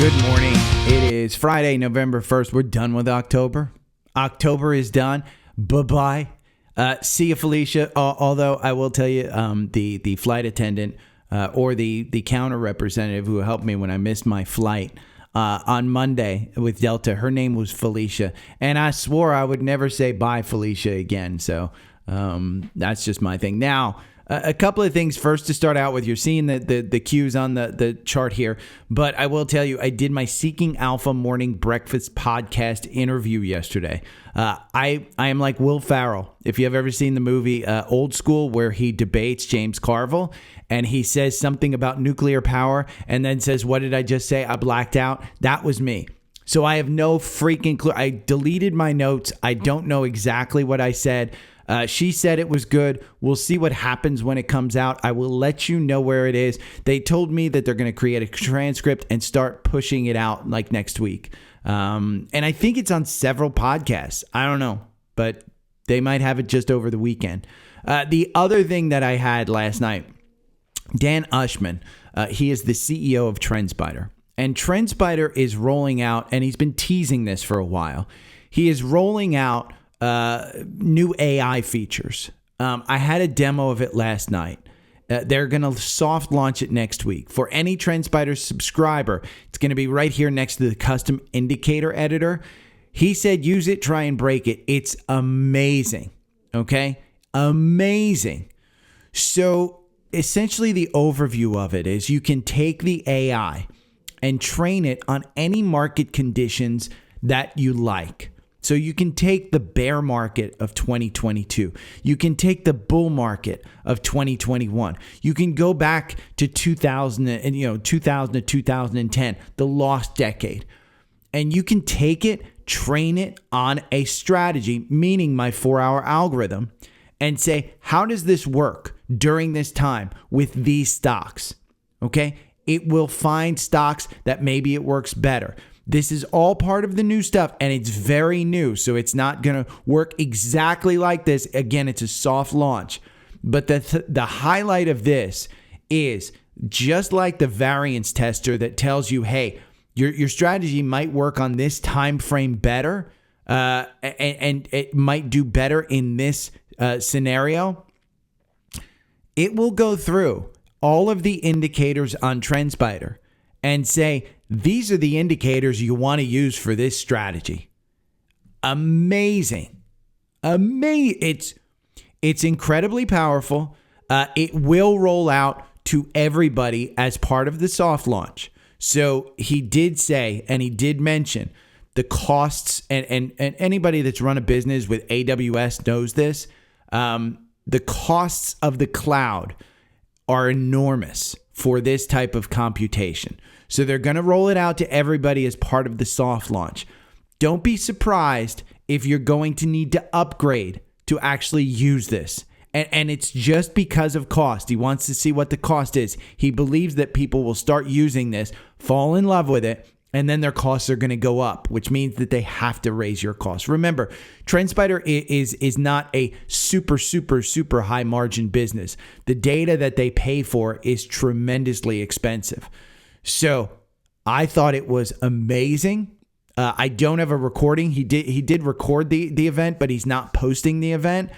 Good morning. It is Friday, November 1st. We're done with October. October is done. Bye-bye. See you, Felicia. Although I will tell you, the flight attendant or the counter representative who helped me when I missed my flight on Monday with Delta, her name was Felicia. And I swore I would never say bye, Felicia, again. So that's just my thing. Now, a couple of things first to start out with. You're seeing the cues on the chart here, but I will tell you, I did my Seeking Alpha Morning Breakfast podcast interview yesterday. I am like Will Ferrell. If you have ever seen the movie Old School, where he debates James Carville and he says something about nuclear power and then says, "What did I just say? I blacked out." That was me. So I have no freaking clue. I deleted my notes. I don't know exactly what I said. She said it was good. We'll see what happens when it comes out. I will let you know where it is. They told me that they're going to create a transcript and start pushing it out like next week. And I think it's on several podcasts. I don't know, but they might have it just over the weekend. The other thing that I had last night, Dan Ushman, he is the CEO of Trendspider. And Trendspider is rolling out, and he's been teasing this for a while. He is rolling out new AI features. I had a demo of it last night. They're going to soft launch it next week. For any Trendspider subscriber, it's going to be right here next to the custom indicator editor. He said, use it, try and break it. It's amazing. Okay? Amazing. So essentially the overview of it is you can take the AI and train it on any market conditions that you like. So you can take the bear market of 2022. You can take the bull market of 2021. You can go back to 2000 to 2010, the lost decade. And you can take it, train it on a strategy, meaning my 4-hour algorithm, and say, how does this work during this time with these stocks? Okay? It will find stocks that maybe it works better. This is all part of the new stuff, and it's very new, so it's not going to work exactly like this. Again, it's a soft launch. But the highlight of this is just like the variance tester that tells you, hey, your strategy might work on this time frame better, and it might do better in this scenario. It will go through all of the indicators on Trendspider and say, these are the indicators you want to use for this strategy. Amazing. It's incredibly powerful. It will roll out to everybody as part of the soft launch. So he did say, and he did mention the costs, and anybody that's run a business with AWS knows this. The costs of the cloud are enormous for this type of computation. So they're going to roll it out to everybody as part of the soft launch. Don't be surprised if you're going to need to upgrade to actually use this. And it's just because of cost. He wants to see what the cost is. He believes that people will start using this, fall in love with it, and then their costs are going to go up, which means that they have to raise your costs. Remember, Trendspider is not a super, super, super high margin business. The data that they pay for is tremendously expensive. So I thought it was amazing. I don't have a recording. He did record the event, but he's not posting the event.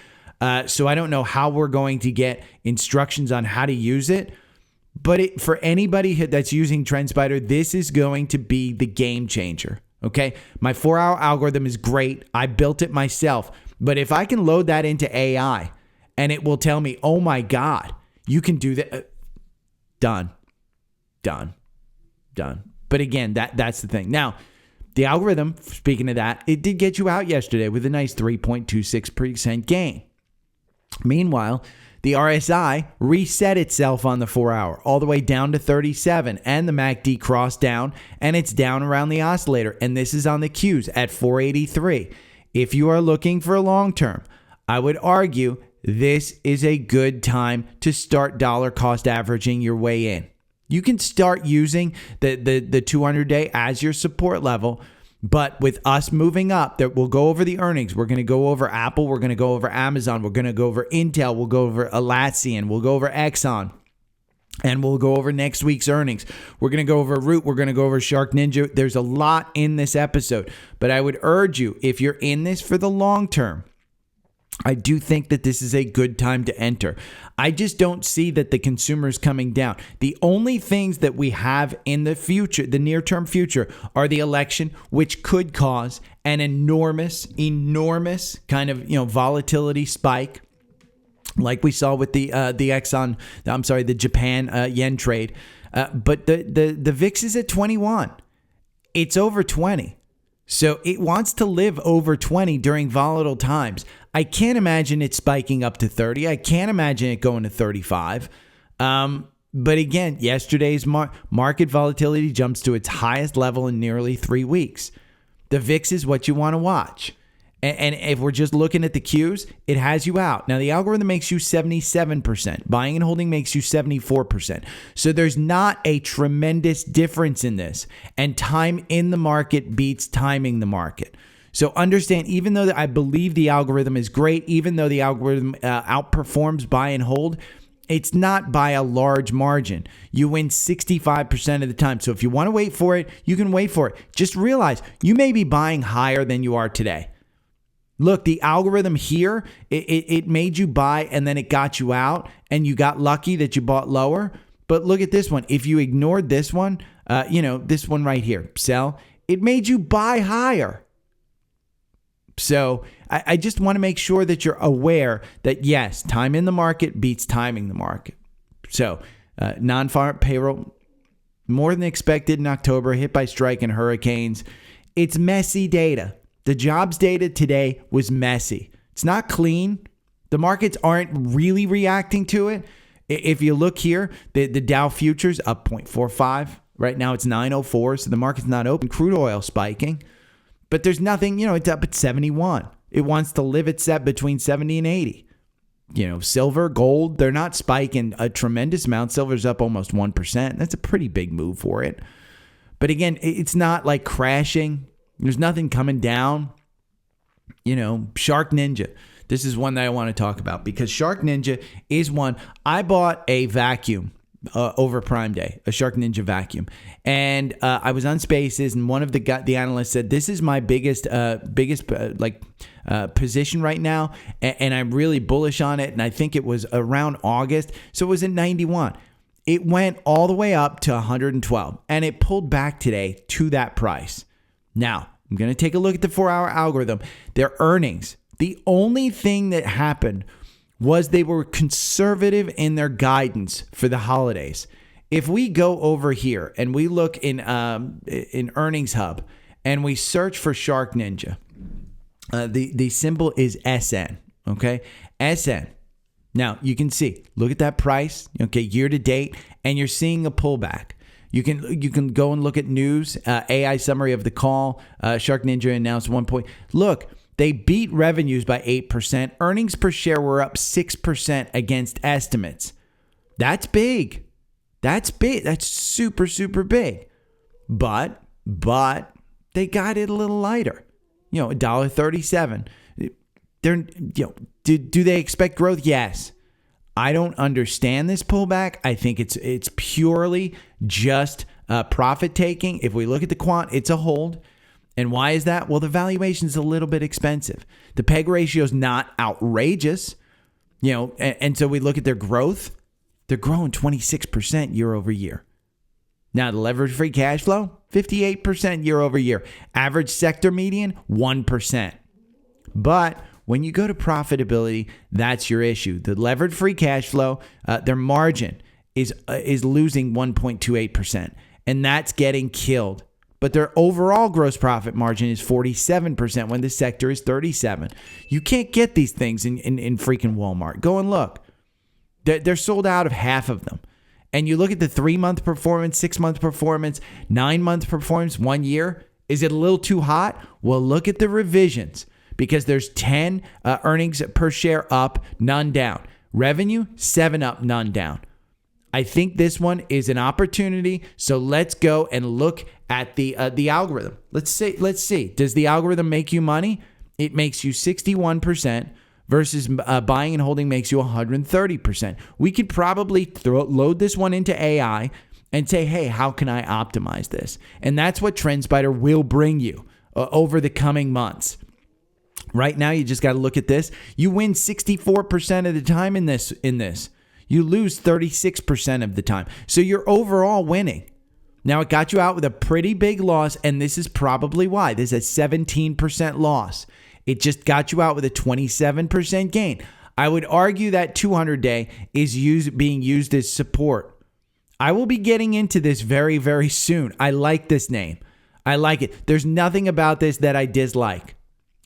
So I don't know how we're going to get instructions on how to use it. But for anybody that's using Trendspider, this is going to be the game changer. Okay, my 4-hour algorithm is great. I built it myself. But if I can load that into AI and it will tell me, oh my God, you can do that. Done. But again, that's the thing. Now, the algorithm, speaking of that, it did get you out yesterday with a nice 3.26% gain. Meanwhile, the RSI reset itself on the 4-hour all the way down to 37, and the MACD crossed down, and it's down around the oscillator, and this is on the Qs at 483. If you are looking for a long term, I would argue this is a good time to start dollar cost averaging your way in. You can start using the 200-day as your support level, but with us moving up, that we'll go over the earnings. We're going to go over Apple. We're going to go over Amazon. We're going to go over Intel. We'll go over Atlassian. We'll go over Exxon. And we'll go over next week's earnings. We're going to go over Root. We're going to go over Shark Ninja. There's a lot in this episode. But I would urge you, if you're in this for the long term, I do think that this is a good time to enter. I just don't see that the consumer is coming down. The only things that we have in the future, the near-term future, are the election, which could cause an enormous kind of, volatility spike, like we saw with the Japan yen trade. But the VIX is at 21. It's over 20. So it wants to live over 20 during volatile times. I can't imagine it spiking up to 30. I can't imagine it going to 35. But again, yesterday's market volatility jumps to its highest level in nearly 3 weeks. The VIX is what you want to watch. And if we're just looking at the cues, it has you out. Now, the algorithm makes you 77%. Buying and holding makes you 74%. So there's not a tremendous difference in this. And time in the market beats timing the market. So understand, even though I believe the algorithm is great, even though the algorithm outperforms buy and hold, it's not by a large margin. You win 65% of the time. So if you want to wait for it, you can wait for it. Just realize you may be buying higher than you are today. Look, the algorithm here, it made you buy and then it got you out and you got lucky that you bought lower. But look at this one. If you ignored this one, this one right here, sell, it made you buy higher. So I just want to make sure that you're aware that, yes, time in the market beats timing the market. So non-farm payroll, more than expected in October, hit by strike and hurricanes. It's messy data. The jobs data today was messy. It's not clean. The markets aren't really reacting to it. If you look here, the Dow futures up 0.45. Right now it's 904, so the market's not open. Crude oil spiking. But there's nothing, it's up at 71. It wants to live at set between 70 and 80. Silver, gold, they're not spiking a tremendous amount. Silver's up almost 1%. That's a pretty big move for it. But again, it's not like crashing. There's nothing coming down. Shark Ninja. This is one that I want to talk about because Shark Ninja is one. I bought a vacuum over Prime Day, a Shark Ninja vacuum. And I was on Spaces and one of the analysts said, this is my biggest position right now. And I'm really bullish on it. And I think it was around August. So it was at 91. It went all the way up to 112 and it pulled back today to that price. Now, I'm going to take a look at the 4-hour algorithm. Their earnings, the only thing that happened was they were conservative in their guidance for the holidays. If we go over here and we look in Earnings Hub and we search for Shark Ninja, the symbol is SN, okay? SN. Now, you can see, look at that price, okay, year to date, and you're seeing a pullback. You can go and look at news, AI summary of the call. Shark Ninja announced 1 point. Look, they beat revenues by 8%. Earnings per share were up 6% against estimates. That's big. That's big. That's super, super big. But they got it a little lighter. $1.37. Do they expect growth? Yes. I don't understand this pullback. I think it's purely just profit taking. If we look at the quant, it's a hold. And why is that? Well, the valuation is a little bit expensive. The PEG ratio is not outrageous, and so we look at their growth. They're growing 26% year over year. Now, the leverage free cash flow, 58% year over year. Average sector median, 1%. But when you go to profitability, that's your issue. The levered free cash flow, their margin is losing 1.28%, and that's getting killed. But their overall gross profit margin is 47% when the sector is 37%. You can't get these things in freaking Walmart. Go and look. They're sold out of half of them. And you look at the 3-month performance, 6-month performance, 9-month performance, 1 year. Is it a little too hot? Well, look at the revisions because there's 10 earnings per share up, none down. Revenue, 7 up, none down. I think this one is an opportunity. So let's go and look at the algorithm. Let's see. Does the algorithm make you money? It makes you 61% versus buying and holding makes you 130%. We could probably load this one into AI and say, hey, how can I optimize this? And that's what Trendspider will bring you over the coming months. Right now, you just got to look at this. You win 64% of the time in this. You lose 36% of the time. So you're overall winning. Now, it got you out with a pretty big loss, and this is probably why. This is a 17% loss. It just got you out with a 27% gain. I would argue that 200-day is being used as support. I will be getting into this very, very soon. I like this name. I like it. There's nothing about this that I dislike.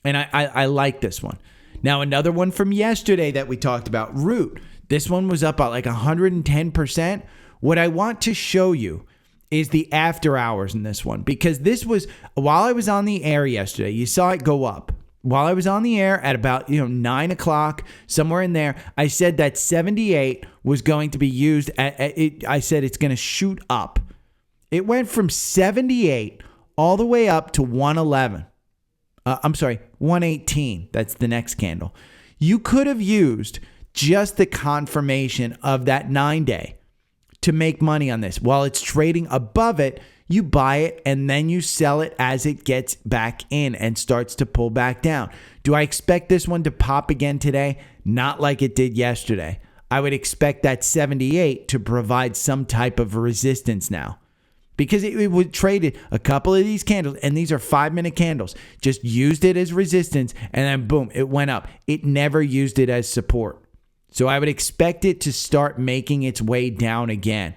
And I like this one. Now, another one from yesterday that we talked about, Root. This one was up at like 110%. What I want to show you is the after hours in this one, because this was while I was on the air yesterday. You saw it go up. While I was on the air at about 9 o'clock, somewhere in there, I said that 78 was going to be used. I said it's going to shoot up. It went from 78 all the way up to 111. 118. That's the next candle. You could have used just the confirmation of that 9-day to make money on this. While it's trading above it, you buy it and then you sell it as it gets back in and starts to pull back down. Do I expect this one to pop again today? Not like it did yesterday. I would expect that 78 to provide some type of resistance now. Because it would trade a couple of these candles, and these are 5-minute candles, just used it as resistance, and then boom, it went up. It never used it as support. So I would expect it to start making its way down again.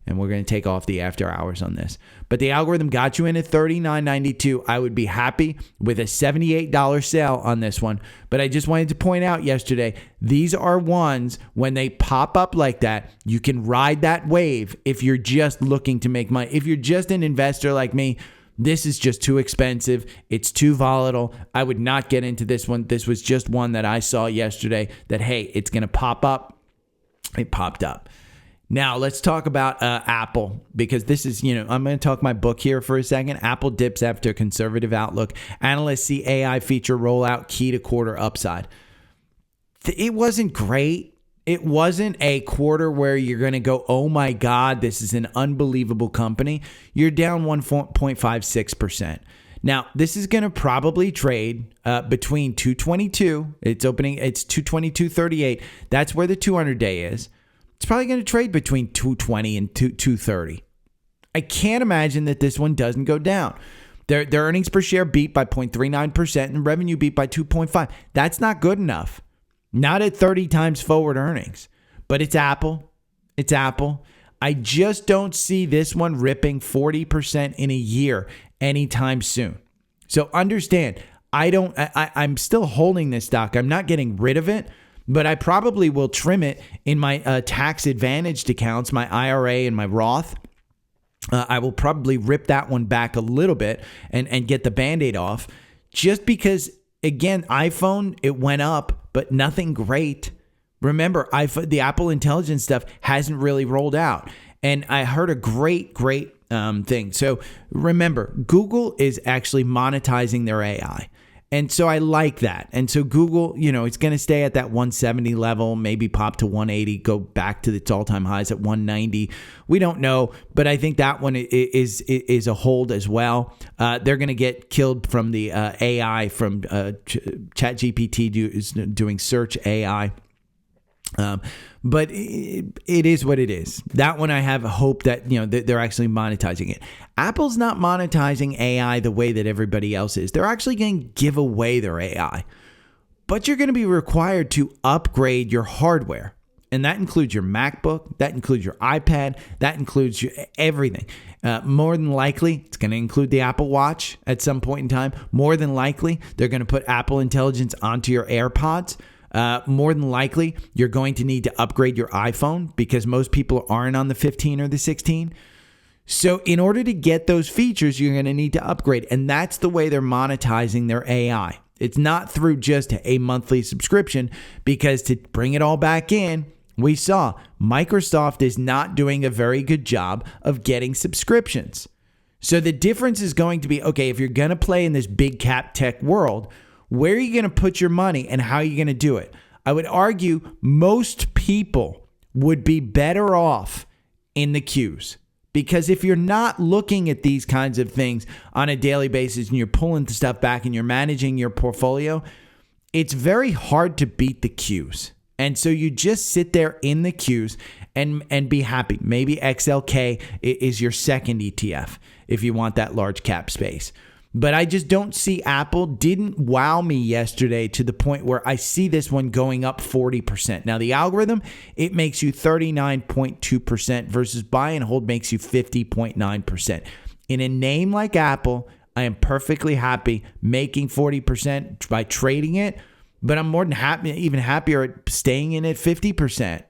And we're going to take off the after hours on this. But the algorithm got you in at $39.92. I would be happy with a $78 sale on this one. But I just wanted to point out yesterday, these are ones when they pop up like that, you can ride that wave if you're just looking to make money. If you're just an investor like me, this is just too expensive. It's too volatile. I would not get into this one. This was just one that I saw yesterday that, hey, it's going to pop up. It popped up. Now, let's talk about Apple, because this is, I'm going to talk my book here for a second. Apple dips after conservative outlook. Analysts see AI feature rollout key to quarter upside. It wasn't great. It wasn't a quarter where you're going to go, oh my God, this is an unbelievable company. You're down 1.56%. Now, this is going to probably trade between 222. It's 222.38. That's where the 200-day is. It's probably going to trade between 220 and 230. I can't imagine that this one doesn't go down. Their earnings per share beat by 0.39% and revenue beat by 2.5%. That's not good enough. Not at 30 times forward earnings. But it's Apple. It's Apple. I just don't see this one ripping 40% in a year anytime soon. So understand, I'm still holding this stock. I'm not getting rid of it. But I probably will trim it in my tax advantaged accounts, my IRA and my Roth. I will probably rip that one back a little bit and get the Band-Aid off, just because, again, iPhone, it went up, but nothing great. Remember, the Apple Intelligence stuff hasn't really rolled out. And I heard a great thing. So remember, Google is actually monetizing their AI. And so I like that. And so Google, it's going to stay at that 170 level, maybe pop to 180, go back to its all-time highs at 190. We don't know, but I think that one is a hold as well. They're going to get killed from the AI from ChatGPT doing search AI. But it is what it is. That one I have hope that they're actually monetizing it. Apple's not monetizing AI the way that everybody else is. They're actually going to give away their AI, but you're going to be required to upgrade your hardware, and that includes your MacBook, that includes your iPad, that includes everything. More than likely, it's going to include the Apple Watch at some point in time. More than likely, they're going to put Apple Intelligence onto your AirPods. More than likely, you're going to need to upgrade your iPhone because most people aren't on the 15 or the 16. So in order to get those features, you're going to need to upgrade. And that's the way they're monetizing their AI. It's not through just a monthly subscription, because to bring it all back in, we saw Microsoft is not doing a very good job of getting subscriptions. So the difference is going to be, okay, if you're going to play in this big cap tech world, Where are you going to put your money and how are you going to do it? I would argue most people would be better off in the Qs. Because if you're not looking at these kinds of things on a daily basis and you're pulling the stuff back and you're managing your portfolio, it's very hard to beat the Qs. And so you just sit there in the Qs and be happy. Maybe XLK is your second ETF if you want that large cap space. But I just don't see Apple. Didn't wow me yesterday to the point where I see this one going up 40%. Now, the algorithm, it makes you 39.2% versus buy and hold makes you 50.9%. In a name like Apple, I am perfectly happy making 40% by trading it, but I'm more than happy, even happier at staying in at 50%,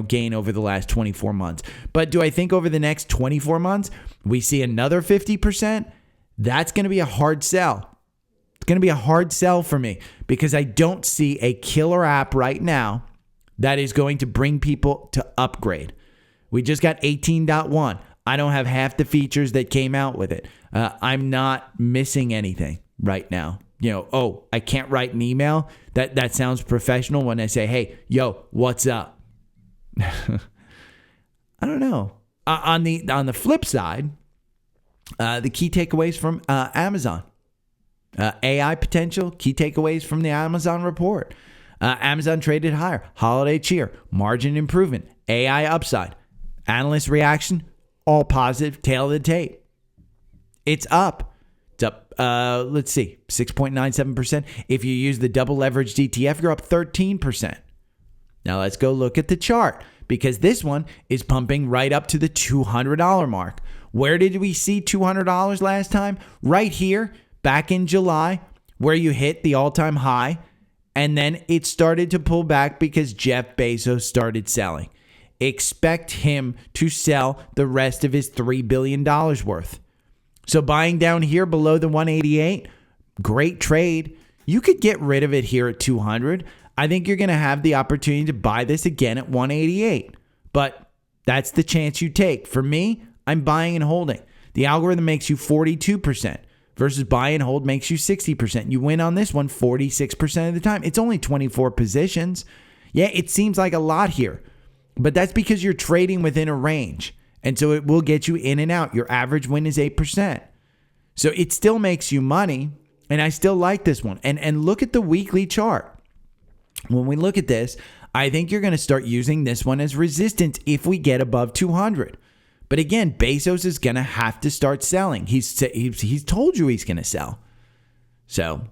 gain over the last 24 months. But do I think over the next 24 months, we see another 50%? That's going to be a hard sell. It's going to be a hard sell for me because I don't see a killer app right now that is going to bring people to upgrade. We just got 18.1. I don't have half the features that came out with it. I'm not missing anything right now. I can't write an email. That sounds professional when I say, hey, yo, what's up? I don't know. On the flip side, the key takeaways from Amazon. AI potential, key takeaways from the Amazon report. Amazon traded higher. Holiday cheer. Margin improvement. AI upside. Analyst reaction, all positive. Tail of the tape. It's up. It's up, 6.97%. If you use the double leveraged ETF, you're up 13%. Now let's go look at the chart because this one is pumping right up to the $200 mark. Where did we see $200 last time? Right here, back in July, where you hit the all-time high, and then it started to pull back because Jeff Bezzos started selling. Expect him to sell the rest of his $3 billion worth. So buying down here below the 188, great trade. You could get rid of it here at 200. I think you're going to have the opportunity to buy this again at 188. But that's the chance you take. For me, I'm buying and holding. The algorithm makes you 42% versus buy and hold makes you 60%. You win on this one 46% of the time. It's only 24 positions. Yeah, it seems like a lot here, but that's because you're trading within a range. And so it will get you in and out. Your average win is 8%. So it still makes you money, and I still like this one. And look at the weekly chart. When we look at this, I think you're going to start using this one as resistance if we get above 200. But again, Bezzos is going to have to start selling. He's told you he's going to sell. So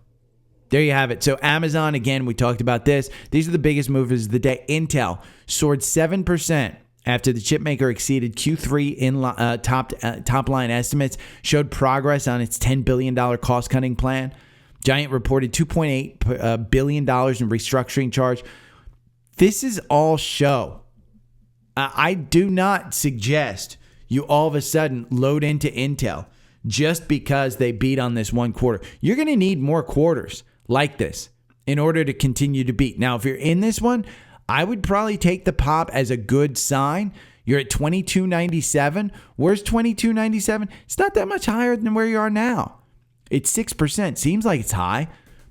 there you have it. So Amazon, again, we talked about this. These are the biggest movers of the day. Intel soared 7% after the chipmaker exceeded Q3 in top line estimates, showed progress on its $10 billion cost-cutting plan. Giant reported $2.8 billion in restructuring charge. This is all show. I do not suggest you all of a sudden load into Intel just because they beat on this one quarter. You're going to need more quarters like this in order to continue to beat. Now, if you're in this one, I would probably take the pop as a good sign. You're at 22.97. Where's 22.97? It's not that much higher than where you are now. It's 6%. Seems like it's high,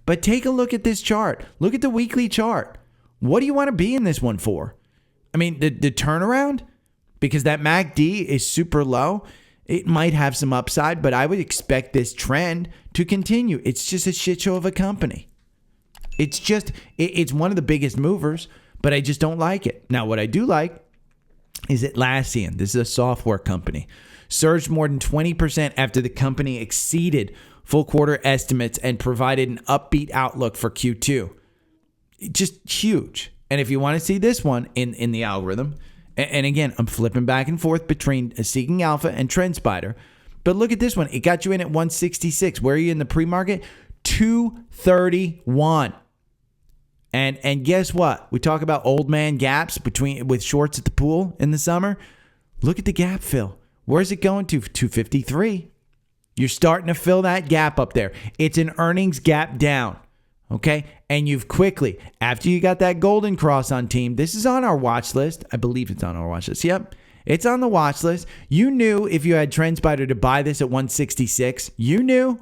but take a look at this chart. Look at the weekly chart. What do you want to be in this one for? I mean, the turnaround, because that MACD is super low, it might have some upside, but I would expect this trend to continue. It's just a shit show of a company. It's one of the biggest movers, but I just don't like it. Now, what I do like is Atlassian. This is a software company. Surged more than 20% after the company exceeded full quarter estimates and provided an upbeat outlook for Q2. Just huge. And if you want to see this one in the algorithm, and again, I'm flipping back and forth between Seeking Alpha and Trendspider, but look at this one. It got you in at 166. Where are you in the pre-market? 231. And guess what? We talk about old man gaps with shorts at the pool in the summer. Look at the gap fill. Where's it going to? 253. You're starting to fill that gap up there. It's an earnings gap down. Okay. And you've quickly, after you got that golden cross on team, this is on our watch list. I believe it's on our watch list. Yep. It's on the watch list. You knew if you had Trendspider to buy this at 166, you knew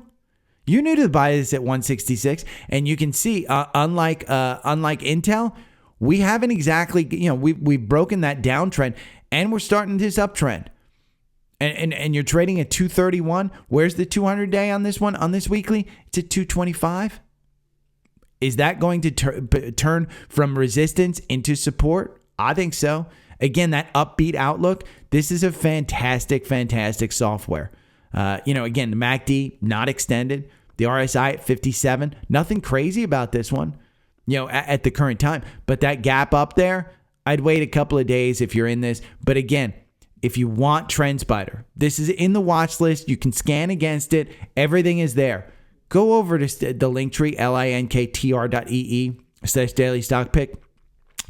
You knew to buy this at 166, and you can see, unlike Intel, we haven't exactly, we've broken that downtrend, and we're starting this uptrend. And you're trading at 231. Where's the 200-day on this one, on this weekly? It's at 225. Is that going to turn from resistance into support? I think so. Again, that upbeat outlook. This is a fantastic, fantastic software. Again, the MACD not extended. The RSI at 57. Nothing crazy about this one, at the current time. But that gap up there, I'd wait a couple of days if you're in this. But again, if you want Trendspider, this is in the watch list. You can scan against it. Everything is there. Go over to the Linktree, linktr.ee/daily stock pick.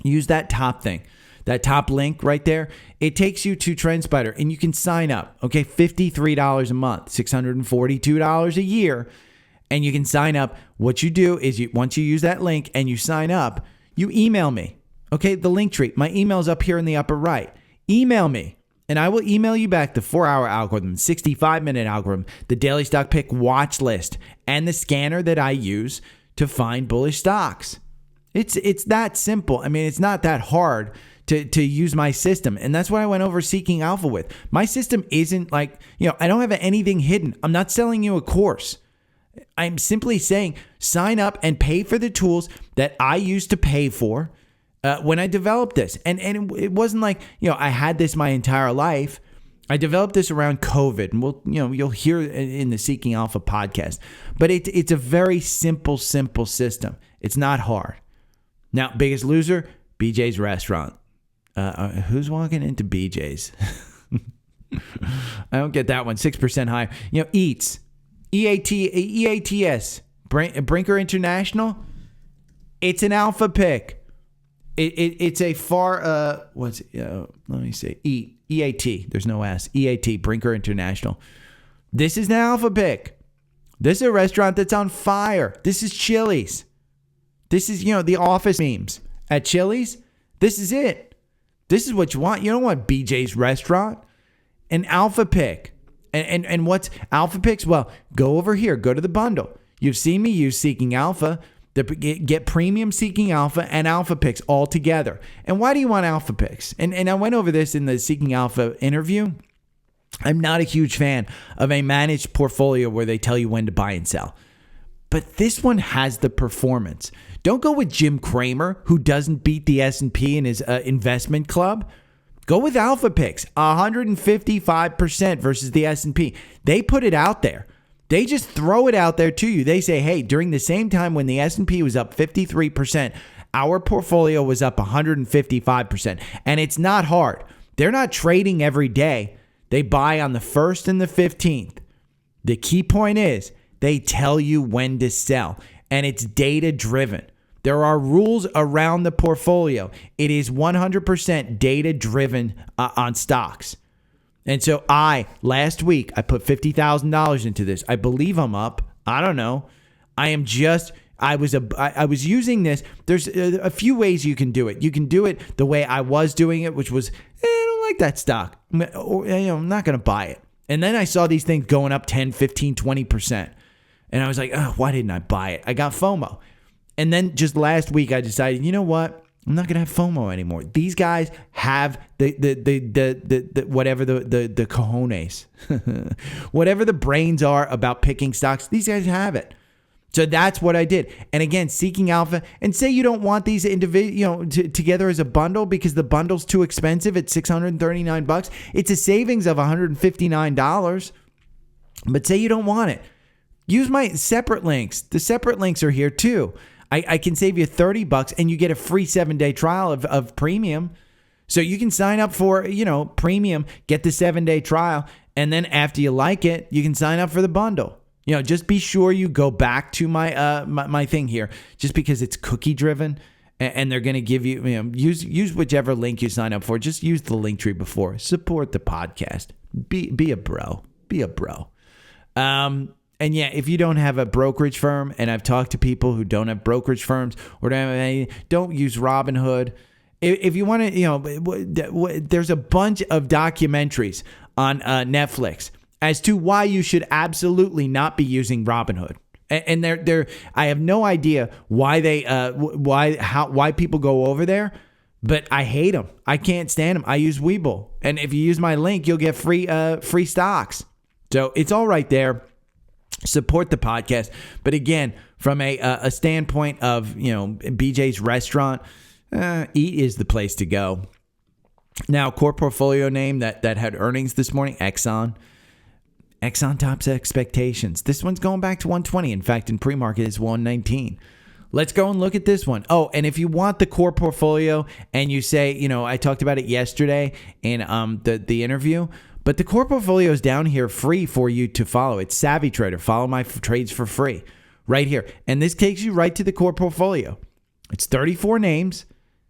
Use that top thing, that top link right there. It takes you to Trendspider, and you can sign up. Okay, $53 a month, $642 a year, and you can sign up. What you do is once you use that link and you sign up, you email me. Okay, the Linktree. My email's up here in the upper right. Email me. And I will email you back the 4-hour algorithm, 65-minute algorithm, the daily stock pick watch list, and the scanner that I use to find bullish stocks. It's that simple. I mean, it's not that hard to use my system. And that's what I went over Seeking Alpha with. My system isn't like, I don't have anything hidden. I'm not selling you a course. I'm simply saying sign up and pay for the tools that I used to pay for when I developed this. And it wasn't like, I had this my entire life. I developed this around COVID, and you'll hear in the Seeking Alpha podcast. But it's a very simple system. It's not hard. Now, biggest loser, BJ's Restaurant. Who's walking into BJ's? I don't get that one. 6% higher. Eats, EATS, Brinker International. It's an alpha pick. It's a far, let me say, EAT. There's no S. EAT, Brinker International. This is an alpha pick. This is a restaurant that's on fire. This is Chili's. This is, the office memes at Chili's. This is it. This is what you want. You don't want BJ's Restaurant. An alpha pick. And what's alpha picks? Well, go over here. Go to the bundle. You've seen me use Seeking Alpha. Get premium Seeking Alpha and alpha picks all together. And why do you want alpha picks? And I went over this in the Seeking Alpha interview. I'm not a huge fan of a managed portfolio where they tell you when to buy and sell. But this one has the performance. Don't go with Jim Cramer, who doesn't beat the S&P in his investment club. Go with alpha picks, 155% versus the S&P. They put it out there. They just throw it out there to you. They say, hey, during the same time when the S&P was up 53%, our portfolio was up 155%. And it's not hard. They're not trading every day. They buy on the 1st and the 15th. The key point is they tell you when to sell. And it's data driven. There are rules around the portfolio. It is 100% data driven on stocks. And so last week, I put $50,000 into this. I believe I'm up. I don't know. I was using this. There's a few ways you can do it. You can do it the way I was doing it, which was, I don't like that stock. Or, I'm not going to buy it. And then I saw these things going up 10, 15, 20%. And I was like, oh, why didn't I buy it? I got FOMO. And then just last week, I decided, you know what? I'm not gonna have FOMO anymore. These guys have the whatever the cojones, whatever the brains are about picking stocks. These guys have it. So that's what I did. And again, Seeking Alpha. And say you don't want these together as a bundle because the bundle's too expensive at $639. It's a savings of $159. But say you don't want it. Use my separate links. The separate links are here too. I can save you $30 and you get a free 7-day trial of premium. So you can sign up for, premium, get the 7-day trial. And then after you like it, you can sign up for the bundle. Just be sure you go back to my my thing here, just because it's cookie driven and they're going to give you, use whichever link you sign up for. Just use the Linktree before. Support the podcast. Be a bro. Be a bro. And yeah, if you don't have a brokerage firm, and I've talked to people who don't have brokerage firms or don't use Robinhood. If you want to, there's a bunch of documentaries on Netflix as to why you should absolutely not be using Robinhood. And they're I have no idea why why people go over there, but I hate them. I can't stand them. I use Webull, and if you use my link, you'll get free stocks. So it's all right there. Support the podcast, but again, from a standpoint of BJ's Restaurant, Eat is the place to go. Now, core portfolio name that had earnings this morning, Exxon. Exxon tops expectations. This one's going back to 120. In fact, in pre-market, it's 119. Let's go and look at this one. Oh, and if you want the core portfolio and you say, I talked about it yesterday in the interview, but the core portfolio is down here free for you to follow. It's Savvy Trader. Follow my trades for free right here. And this takes you right to the core portfolio. It's 34 names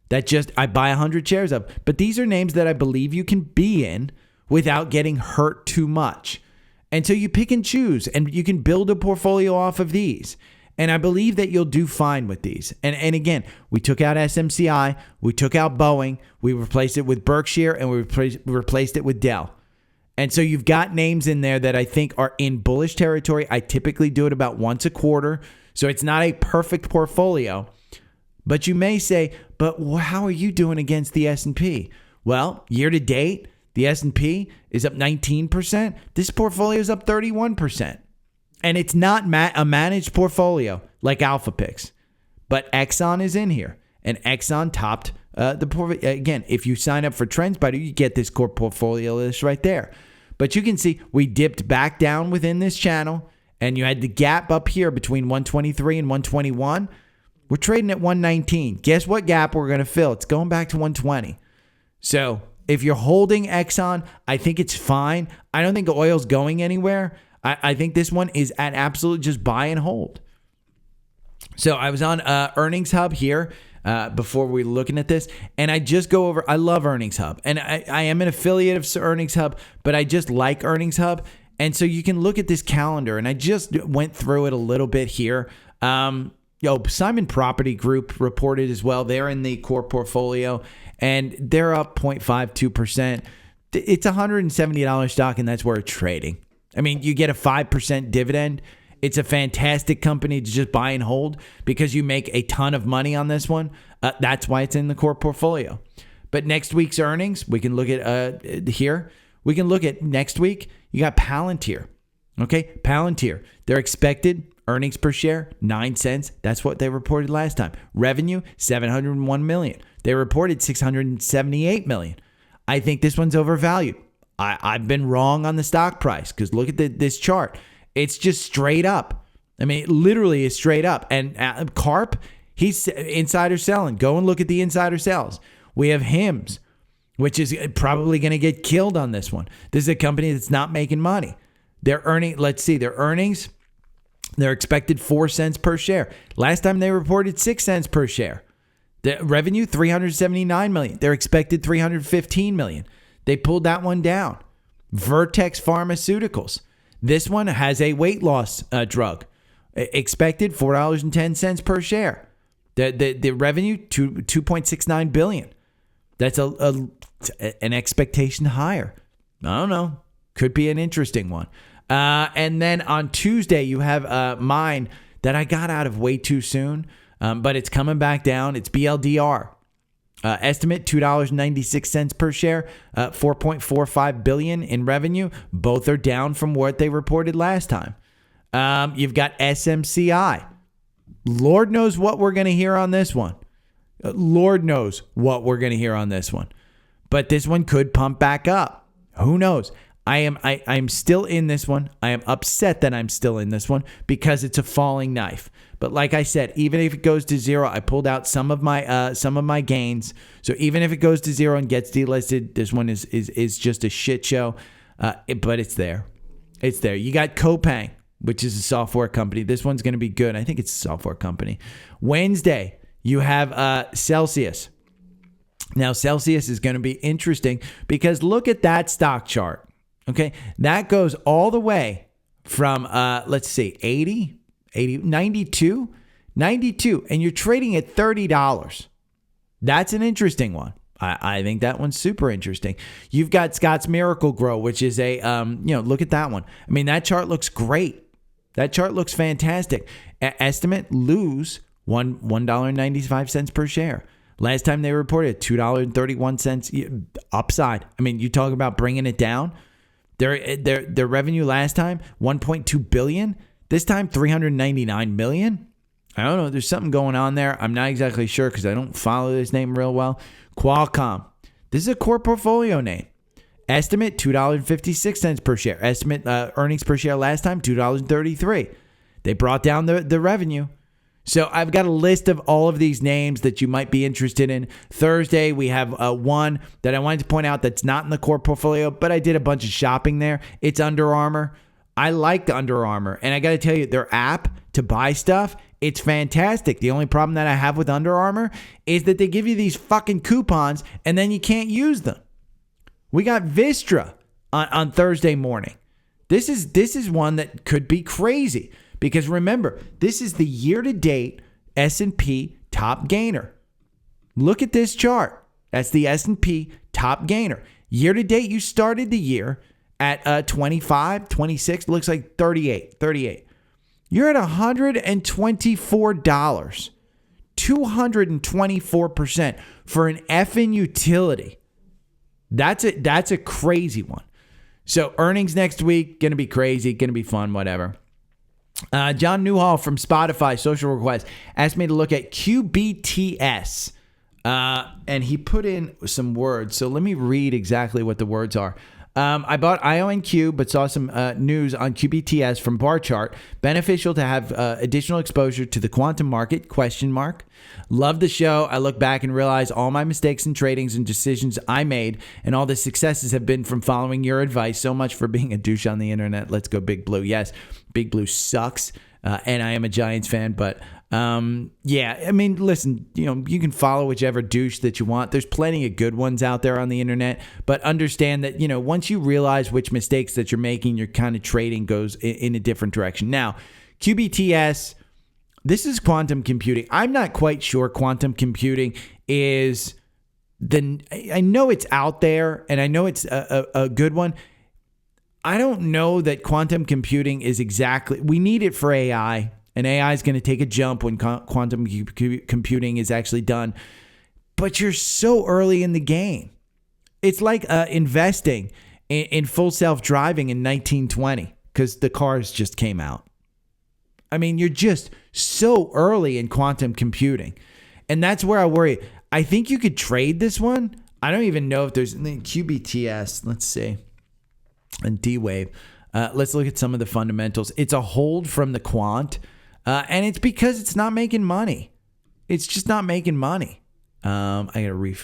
that I buy 100 shares of. But these are names that I believe you can be in without getting hurt too much. And so you pick and choose, and you can build a portfolio off of these. And I believe that you'll do fine with these. And again, we took out SMCI, we took out Boeing, we replaced it with Berkshire, and we replaced it with Dell. And so you've got names in there that I think are in bullish territory. I typically do it about once a quarter. So it's not a perfect portfolio. But you may say, but how are you doing against the S&P? Well, year to date, the S&P is up 19%. This portfolio is up 31%. And it's not a managed portfolio like Alpha Picks. But Exxon is in here. And Exxon topped the portfolio. Again, if you sign up for Trendspider, you get this core portfolio list right there. But you can see we dipped back down within this channel. And you had the gap up here between 123 and 121. We're trading at 119. Guess what gap we're going to fill? It's going back to 120. So if you're holding Exxon, I think it's fine. I don't think oil's going anywhere. I think this one is at absolute just buy and hold. So I was on Earnings Hub here before we were looking at this, and I just go over. I love Earnings Hub, and I am an affiliate of Earnings Hub, but I just like Earnings Hub. And so you can look at this calendar, and I just went through it a little bit here. Simon Property Group reported as well. They're in the core portfolio, and they're up 0.52%. It's a $170 stock, and that's where it's trading. I mean, you get a 5% dividend. It's a fantastic company to just buy and hold because you make a ton of money on this one. That's why it's in the core portfolio. But next week's earnings, we can look at here. We can look at next week. You got Palantir. Okay, Palantir. Their expected earnings per share, 9 cents. That's what they reported last time. Revenue, $701 million. They reported $678 million. I think this one's overvalued. I've been wrong on the stock price because look at this chart. It's just straight up. I mean, it literally is straight up. And Carp, he's insider selling. Go and look at the insider sales. We have HIMS, which is probably going to get killed on this one. This is a company that's not making money. Their earnings, they're expected 4 cents per share. Last time they reported 6 cents per share. The revenue, $379 million. They're expected $315 million. They pulled that one down. Vertex Pharmaceuticals. This one has a weight loss drug. Expected $4.10 per share. The revenue, $2.69 billion. That's an expectation higher. I don't know. Could be an interesting one. And then on Tuesday, you have mine that I got out of way too soon, but it's coming back down. It's BLDR. Estimate $2.96 per share, $4.45 billion in revenue. Both are down from what they reported last time. You've got SMCI. Lord knows what we're going to hear on this one. Lord knows what we're going to hear on this one. But this one could pump back up. Who knows? I'm still in this one. I am upset that I'm still in this one because it's a falling knife. But like I said, even if it goes to zero, I pulled out some of my gains. So even if it goes to zero and gets delisted, this one is just a shit show. But it's there. It's there. You got Copang, which is a software company. This one's going to be good. I think it's a software company. Wednesday, you have Celsius. Now, Celsius is going to be interesting because look at that stock chart. Okay, that goes all the way from, 92, and you're trading at $30. That's an interesting one. I think that one's super interesting. You've got Scott's Miracle Grow, which is a, look at that one. I mean, that chart looks great. That chart looks fantastic. Estimate lose $1.95 per share. Last time they reported $2.31 upside. I mean, you talk about bringing it down. Their revenue last time, $1.2 billion. This time, $399 million. I don't know. There's something going on there. I'm not exactly sure because I don't follow this name real well. Qualcomm. This is a core portfolio name. Estimate $2.56 per share. Estimate earnings per share last time, $2.33. They brought down the revenue. So I've got a list of all of these names that you might be interested in. Thursday, we have one that I wanted to point out that's not in the core portfolio, but I did a bunch of shopping there. It's Under Armour. I liked Under Armour. And I got to tell you, their app to buy stuff, it's fantastic. The only problem that I have with Under Armour is that they give you these fucking coupons and then you can't use them. We got Vistra on Thursday morning. This is one that could be crazy because remember, this is the year-to-date S&P top gainer. Look at this chart. That's the S&P top gainer. Year-to-date, you started the year at 25, 26, looks like 38. You're at $124, 224% for an effing utility. That's a crazy one. So earnings next week, going to be crazy, going to be fun, whatever. John Newhall from Spotify, social request, asked me to look at QBTS. And he put in some words. So let me read exactly what the words are. I bought IONQ, but saw some news on QBTS from Bar Chart. Beneficial to have additional exposure to the quantum market, ? Love the show. I look back and realize all my mistakes and tradings and decisions I made and all the successes have been from following your advice. So much for being a douche on the internet. Let's go Big Blue. Yes, Big Blue sucks. And I am a Giants fan, but yeah, I mean, listen, you can follow whichever douche that you want. There's plenty of good ones out there on the internet, but understand that, once you realize which mistakes that you're making, your kind of trading goes in a different direction. Now, QBTS, this is quantum computing. I'm not quite sure quantum computing is I know it's out there and I know it's a good one. I don't know that quantum computing is we need it for AI. And AI is going to take a jump when quantum computing is actually done. But you're so early in the game. It's like investing in full self-driving in 1920 because the cars just came out. I mean, you're just so early in quantum computing. And that's where I worry. I think you could trade this one. I don't even know if there's QBTS. Let's see. And D-Wave. Let's look at some of the fundamentals. It's a hold from the quant. And it's because it's not making money. It's just not making money. I got to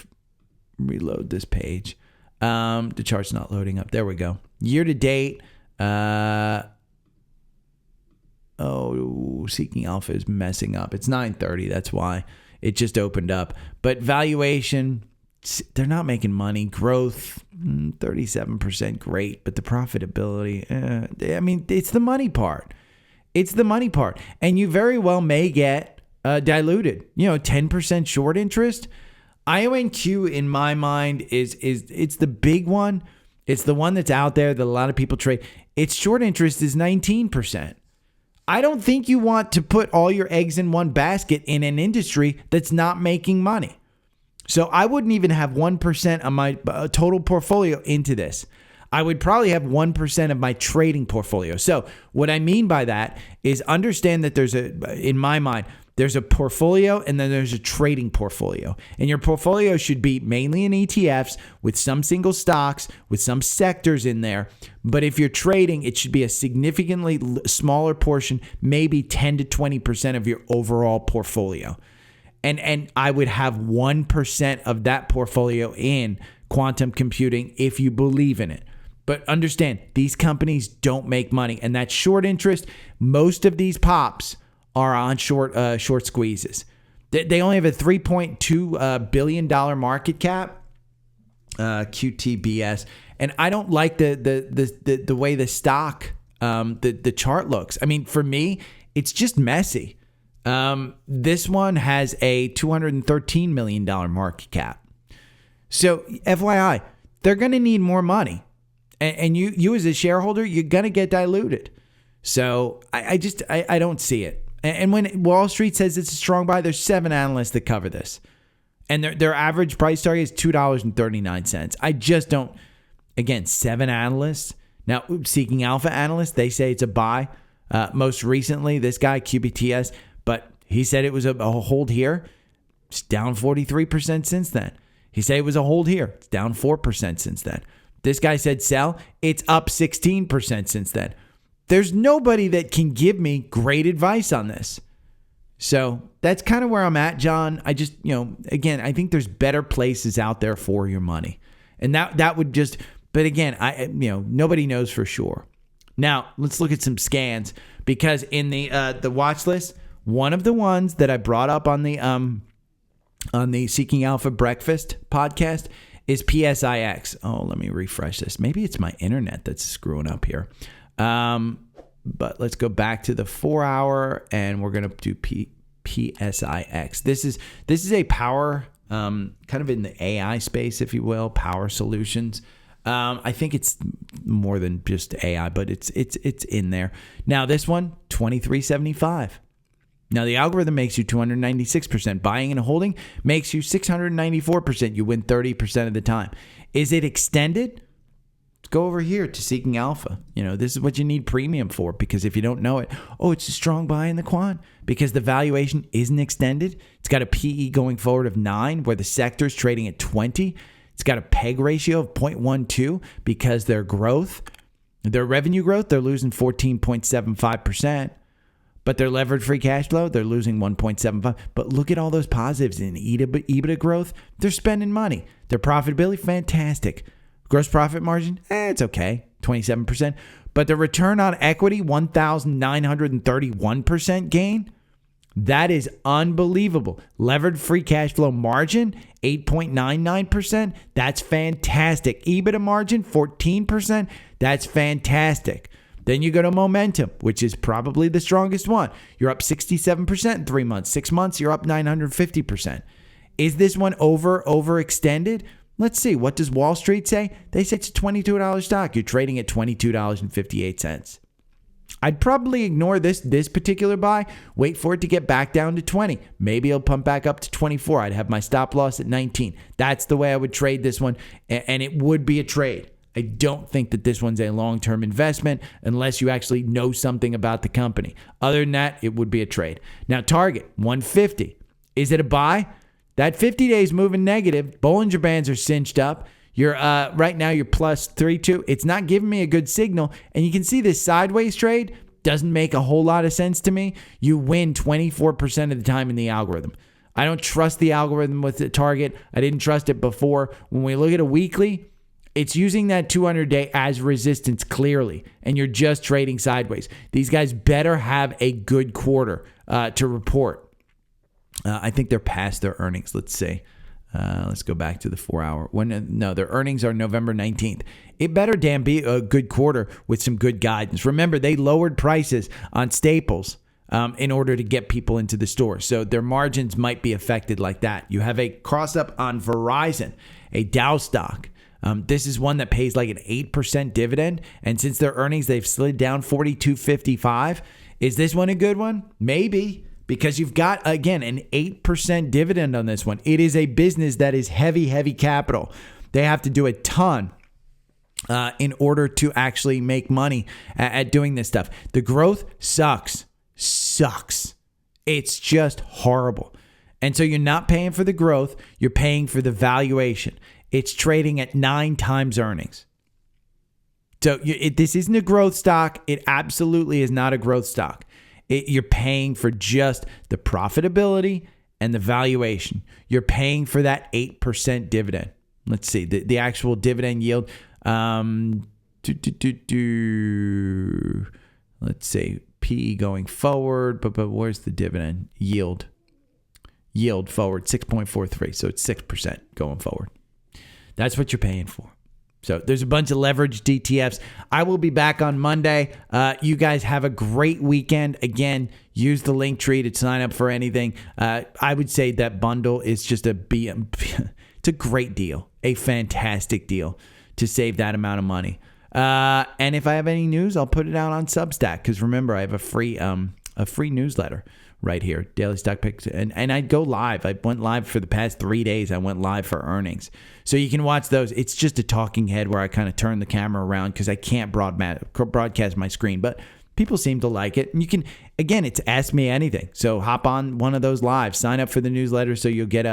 reload this page. The chart's not loading up. There we go. Year to date. Seeking Alpha is messing up. It's 9:30. That's why it just opened up. But valuation, they're not making money. Growth, 37%. Great. But the profitability, I mean, it's the money part. It's the money part. And you very well may get diluted. 10% short interest. IONQ, in my mind, it's the big one. It's the one that's out there that a lot of people trade. Its short interest is 19%. I don't think you want to put all your eggs in one basket in an industry that's not making money. So I wouldn't even have 1% of my total portfolio into this. I would probably have 1% of my trading portfolio. So what I mean by that is understand that in my mind, there's a portfolio and then there's a trading portfolio. And your portfolio should be mainly in ETFs with some single stocks, with some sectors in there. But if you're trading, it should be a significantly smaller portion, maybe 10 to 20% of your overall portfolio. And I would have 1% of that portfolio in quantum computing if you believe in it. But understand, these companies don't make money. And that short interest, most of these pops are on short squeezes. They only have a $3.2 billion market cap, QTBS. And I don't like the way the stock, the chart looks. I mean, for me, it's just messy. This one has a $213 million market cap. So FYI, they're going to need more money. And you as a shareholder, you're going to get diluted. So I don't see it. And when Wall Street says it's a strong buy, there's 7 analysts that cover this. And their average price target is $2.39. I just don't. Again, 7 analysts. Now, Seeking Alpha analysts, they say it's a buy. Most recently, this guy, QBTS, but he said it was a hold here. It's down 43% since then. He said it was a hold here. It's down 4% since then. This guy said sell. It's up 16% since then. There's nobody that can give me great advice on this. So that's kind of where I'm at, John. I just, again, I think there's better places out there for your money. And that would just, but again, nobody knows for sure. Now, let's look at some scans, because in the watch list, one of the ones that I brought up on the Seeking Alpha Breakfast podcast is PSIX. Oh, let me refresh this. Maybe it's my internet that's screwing up here. But let's go back to the 4-hour, and we're going to do PSIX. This is a power, kind of in the AI space, if you will, power solutions. I think it's more than just AI, but it's in there. Now this one, 2375. Now the algorithm makes you 296%. Buying and holding makes you 694%. You win 30% of the time. Is it extended? Let's go over here to Seeking Alpha. This is what you need premium for, because if you don't know it, it's a strong buy in the quant because the valuation isn't extended. It's got a PE going forward of 9, where the sector is trading at 20. It's got a PEG ratio of 0.12 because their revenue growth, they're losing 14.75%. But their levered free cash flow, they're losing 1.75. But look at all those positives in EBITDA growth. They're spending money. Their profitability, fantastic. Gross profit margin, it's okay, 27%. But the return on equity, 1,931% gain. That is unbelievable. Levered free cash flow margin, 8.99%. That's fantastic. EBITDA margin, 14%. That's fantastic. Then you go to momentum, which is probably the strongest one. You're up 67% in 3 months. 6 months, you're up 950%. Is this one overextended? Let's see. What does Wall Street say? They say it's a $22 stock. You're trading at $22.58. I'd probably ignore this particular buy, wait for it to get back down to 20. Maybe it'll pump back up to 24. I'd have my stop loss at 19. That's the way I would trade this one, and it would be a trade. I don't think that this one's a long-term investment unless you actually know something about the company. Other than that, it would be a trade. Now, Target, 150. Is it a buy? That 50 days moving negative. Bollinger Bands are cinched up. You're right now you're plus 3.2. It's not giving me a good signal. And you can see this sideways trade doesn't make a whole lot of sense to me. You win 24% of the time in the algorithm. I don't trust the algorithm with the Target. I didn't trust it before. When we look at a weekly, it's using that 200-day as resistance clearly, and you're just trading sideways. These guys better have a good quarter to report. I think they're past their earnings. Let's see. Let's go back to the 4-hour. Their earnings are November 19th. It better damn be a good quarter with some good guidance. Remember, they lowered prices on staples in order to get people into the store. So their margins might be affected like that. You have a cross-up on Verizon, a Dow stock. This is one that pays like an 8% dividend. And since their earnings, they've slid down 42.55. Is this one a good one? Maybe. Because you've got, again, an 8% dividend on this one. It is a business that is heavy capital. They have to do a ton in order to actually make money at doing this stuff. The growth sucks. It's just horrible. And so you're not paying for the growth. You're paying for the valuation. It's trading at 9 times earnings. So this isn't a growth stock. It absolutely is not a growth stock. You're paying for just the profitability and the valuation. You're paying for that 8% dividend. Let's see. The actual dividend yield. Let's see. PE going forward. But where's the dividend yield? Yield forward, 6.43. So it's 6% going forward. That's what you're paying for. So there's a bunch of leveraged DTFs. I will be back on Monday. You guys have a great weekend. Again, use the link tree to sign up for anything. I would say that bundle is just it's a great deal, a fantastic deal to save that amount of money. And if I have any news, I'll put it out on Substack. Because remember, I have a free newsletter right here, Daily Stock Picks. And I go live. I went live for the past 3 days. I went live for earnings. So you can watch those. It's just a talking head where I kind of turn the camera around because I can't broadcast my screen. But people seem to like it. And you can, again, it's Ask Me Anything. So hop on one of those live. Sign up for the newsletter so you'll get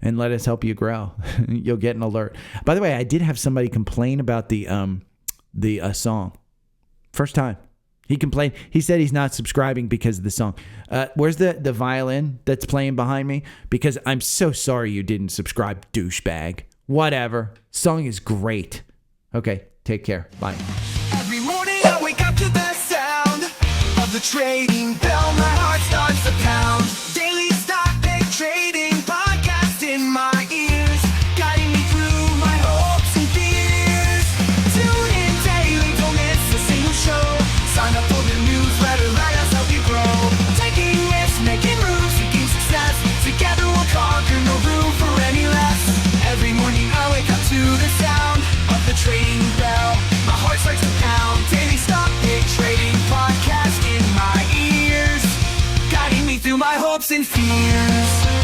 and let us help you grow. You'll get an alert. By the way, I did have somebody complain about the song. First time. He complained. He said he's not subscribing because of the song. Where's the violin that's playing behind me? Because I'm so sorry you didn't subscribe, douchebag. Whatever. Song is great. Okay, take care. Bye. Every morning I wake up to the sound of the trading bell. My heart starts to pound. Daily stock pick trading podcast in my ears, guiding me through my hopes and fears. Tune in daily, don't miss a single show. Sign up for the newsletter, let us help you grow. Taking risks, making moves, seeking success. Together we'll conquer, no room for any less. Every morning I wake up to the sound of the trading bell. My heart starts to pound. Daily stock pick trading podcast in my ears, guiding me through my hopes and fears.